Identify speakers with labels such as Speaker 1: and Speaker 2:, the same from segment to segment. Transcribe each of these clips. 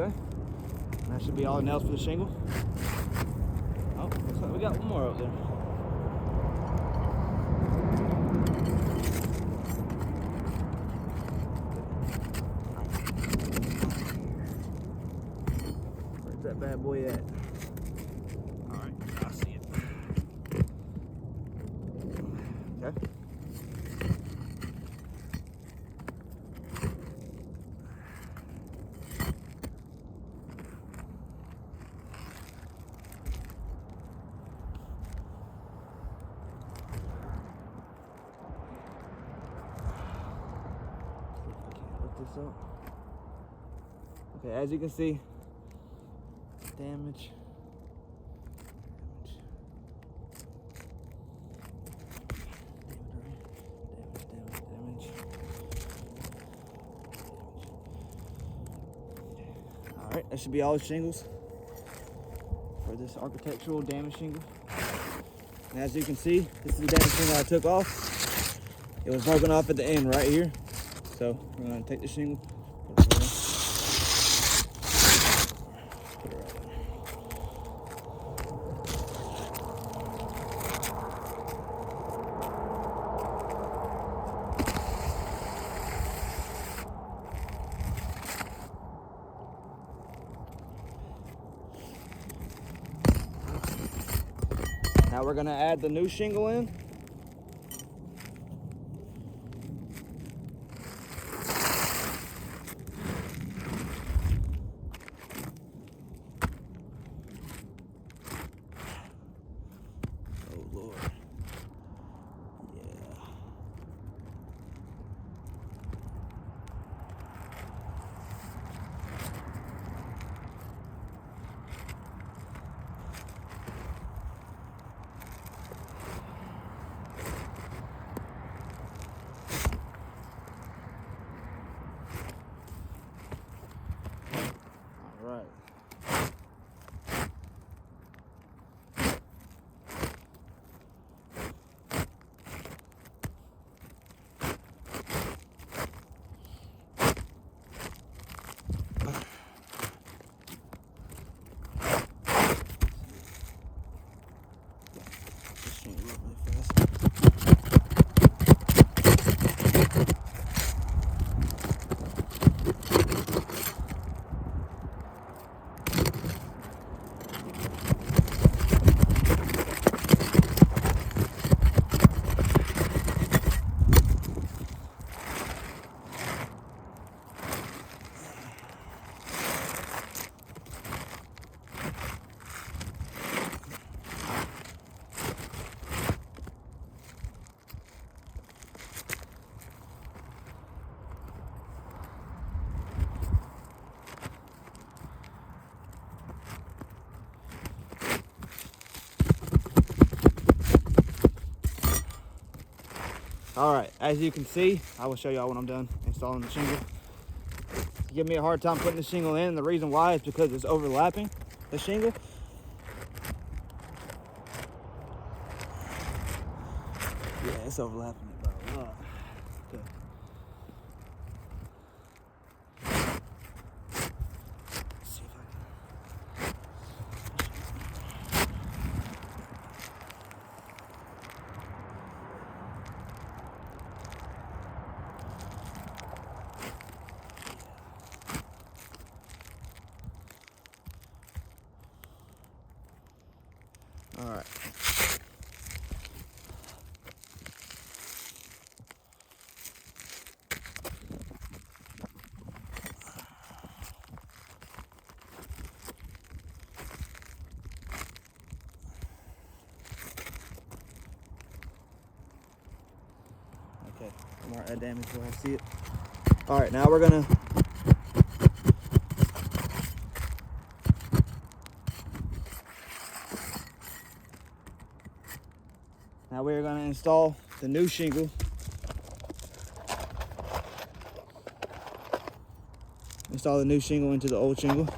Speaker 1: Okay. And that should be all the nails for the shingle. Oh, looks like we got one more up there. Where's that bad boy at? Alright, I see it. Okay. This up. Okay, as you can see, damage. All right, that should be all the shingles for this architectural damage shingle. And as you can see, this is the damage shingle I took off. It was broken off at the end right here. So we're gonna take the shingle, put it right there. Put it right there. Now we're gonna add the new shingle in. Oh Lord. Yeah. All right. All right, as you can see, I will show y'all when I'm done installing the shingle. You give me a hard time putting the shingle in. The reason why is because it's overlapping the shingle. Yeah, it's overlapping it by a lot. Okay. Let's see if I can. All right. Okay, mark that damage where I see it. All right, now we're gonna install the new shingle. Install the new shingle into the old shingle.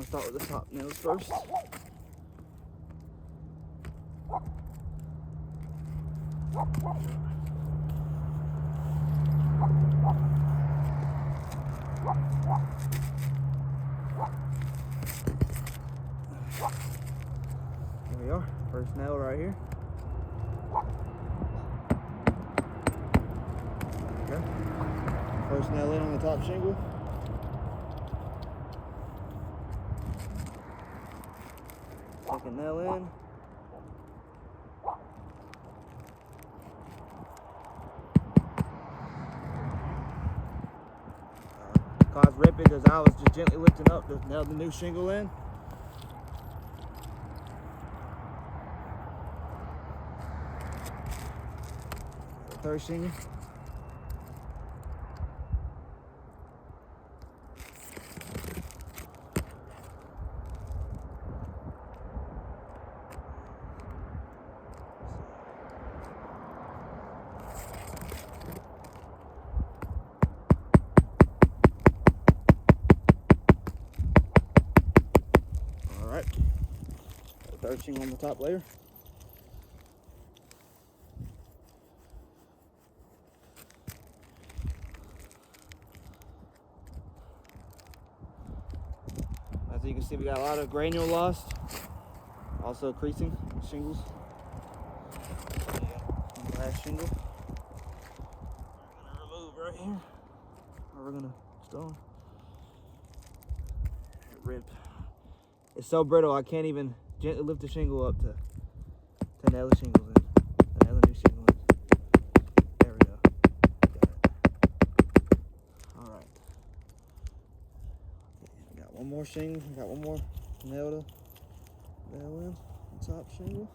Speaker 1: gonna start with the top nails first. Here we are, first nail right here. Okay. First nail in on the top shingle. Second nail in. Caused ripping because I was just gently lifting up to nail the new shingle in. Third shingle. All right. Third shingle on the top layer. As you can see, we got a lot of granule loss, also creasing shingles. The last shingle we're gonna remove right here, or we're gonna stone. It ripped. It's so brittle I can't even gently lift the shingle up to nail the shingles in. To nail the new shingle in. There we go. Got it. All right. Got one more shingle. Got one more nail to nail in the top shingle.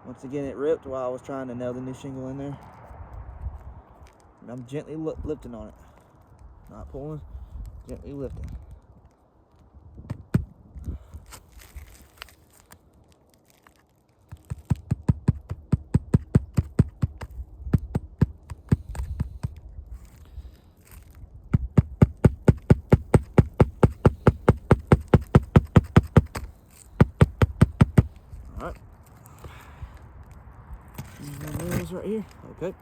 Speaker 1: Once again, it ripped while I was trying to nail the new shingle in there. And I'm gently lifting on it. Not pulling, gently lifting. All right. My nails right here. Okay.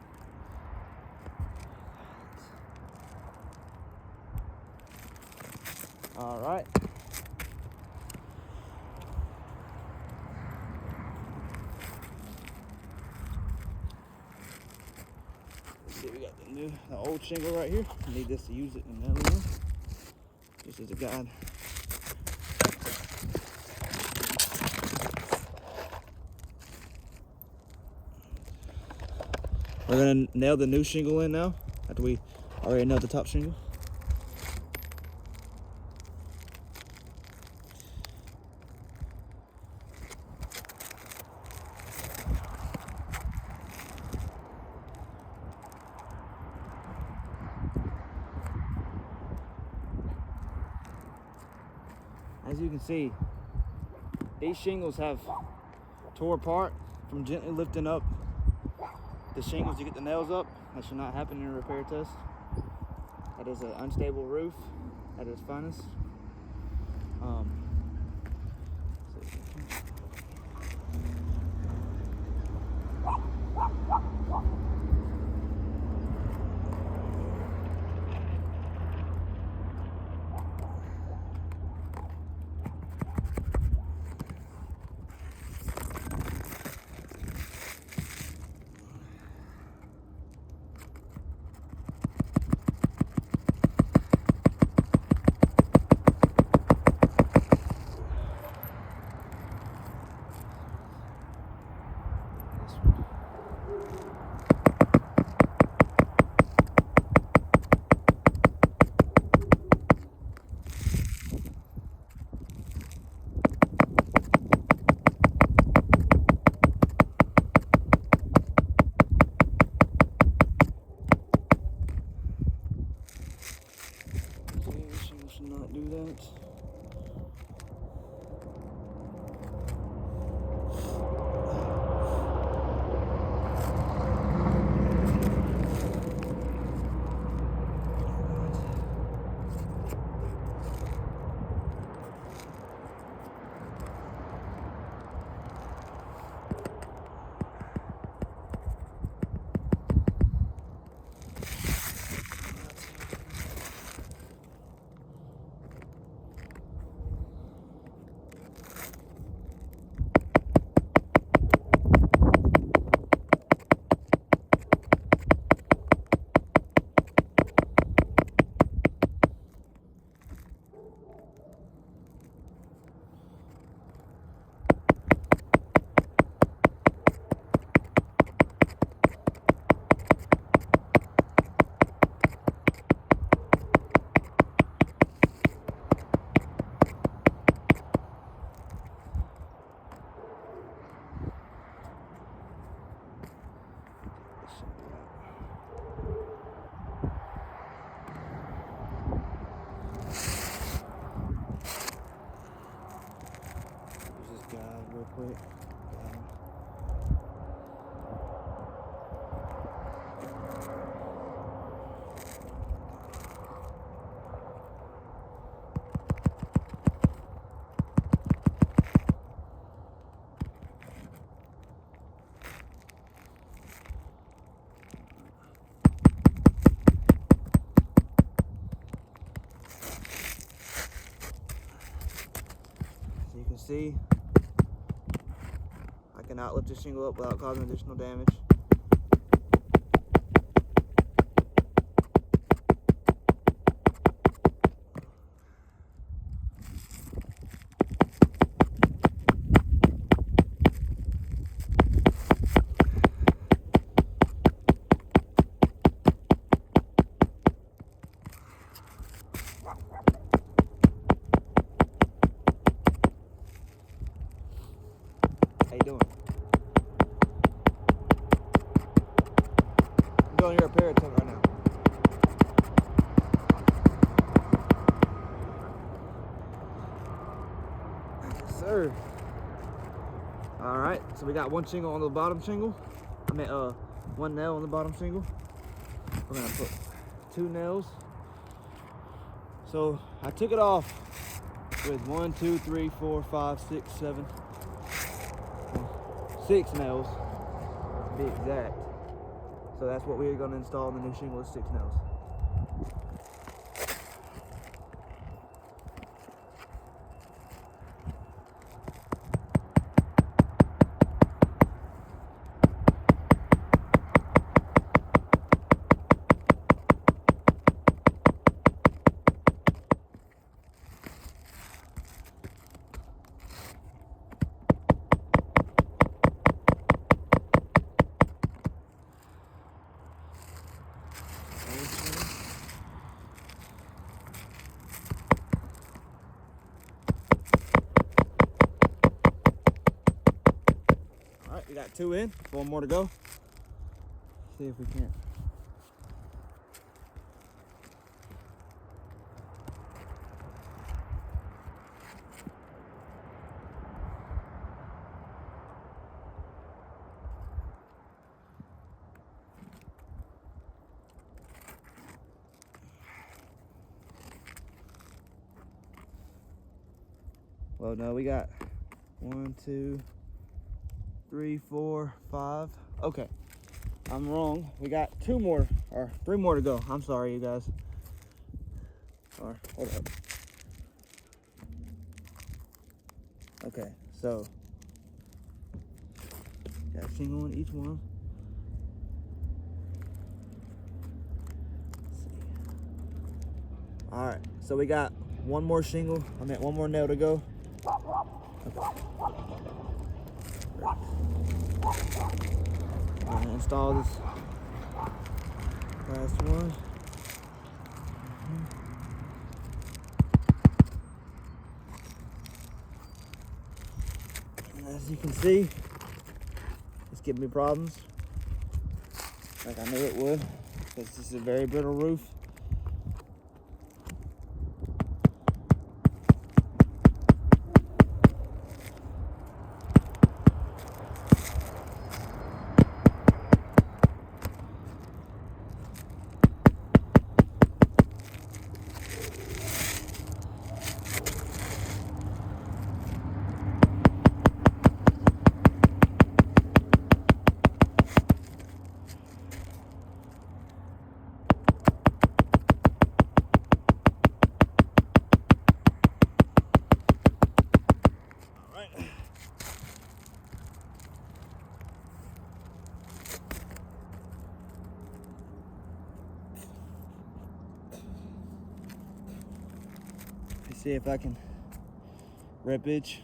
Speaker 1: All right. Let's see, we got the old shingle right here. I need this to use it in the other one. Just as a guide. We're gonna nail the new shingle in now, after we already nailed the top shingle. As you can see, these shingles have tore apart from gently lifting up the shingles to get the nails up. That should not happen in a repair test. That is an unstable roof at its finest. Should not do that. see, I cannot lift this shingle up without causing additional damage. How you doing? I'm doing your repair attempt right now. Yes, sir. All right, so we got one shingle on the bottom shingle. I mean, one nail on the bottom shingle. We're gonna put 2 nails. So I took it off with 1, 2, 3, 4, 5, 6, 7, 6 nails to be exact. So that's what we're gonna install in the new shingle, is 6 nails. All right, we got 2 in, 1 more to go. See if we can. Well, no, we got 1, 2, 3, 4, 5. Okay, I'm wrong. We got 2 more, or 3 more to go. I'm sorry, you guys. Or, hold up. Okay, so got a shingle on each one. Let's see. All right, so we got 1 more shingle. I meant 1 more nail to go. Okay. I'm gonna install this last one. And as you can see, it's giving me problems, like I knew it would, because this is a very brittle roof. See if I can rip edge.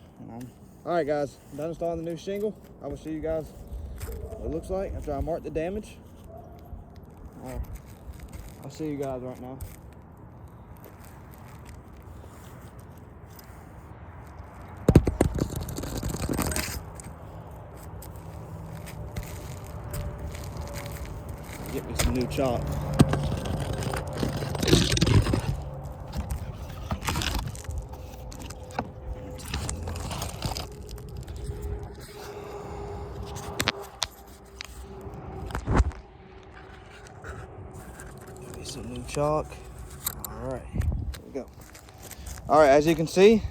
Speaker 1: All right, guys, I'm done installing the new shingle. I will show you guys what it looks like after I mark the damage. I'll show you guys right now. Get me some new chalk. Some new chalk. All right, here we go. All right, as you can see,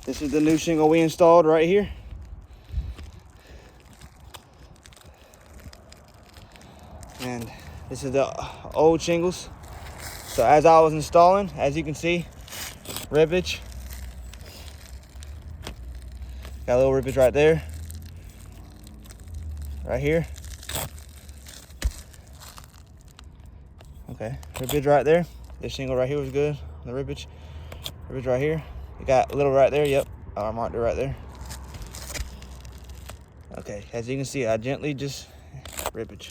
Speaker 1: this is the new shingle we installed right here. And this is the old shingles. So as I was installing, as you can see, ribbage. Got a little rippage right there. Right here. Okay, rippage right there. This shingle right here was good. The rippage right here. You got a little right there. Yep, I marked it right there. Okay, as you can see, I gently just rippage.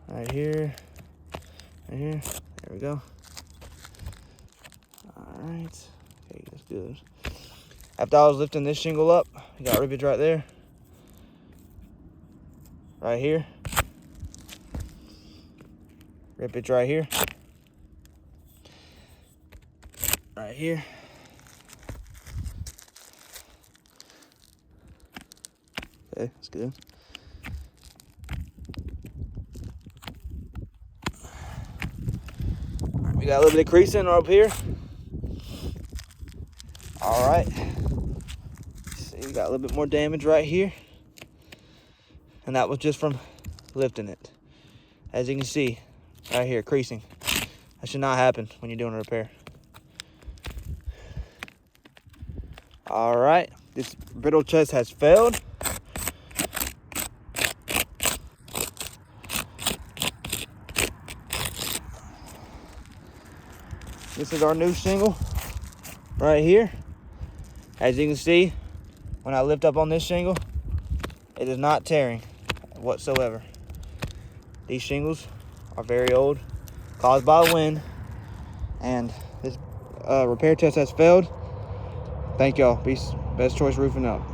Speaker 1: Right here. Right here. There we go. All right. Okay, that's good. After I was lifting this shingle up, you got rippage right there. Right here. Rippage right here. Right here. Okay, that's good. All right, we got a little bit of creasing up here. All right. See, we got a little bit more damage right here. And that was just from lifting it. As you can see, right here, creasing. That should not happen when you're doing a repair. All right, this brittle chest has failed. This is our new shingle right here. As you can see, when I lift up on this shingle, it is not tearing whatsoever. These shingles are very old, caused by wind, and this repair test has failed. Thank y'all. Best Choice Roofing out.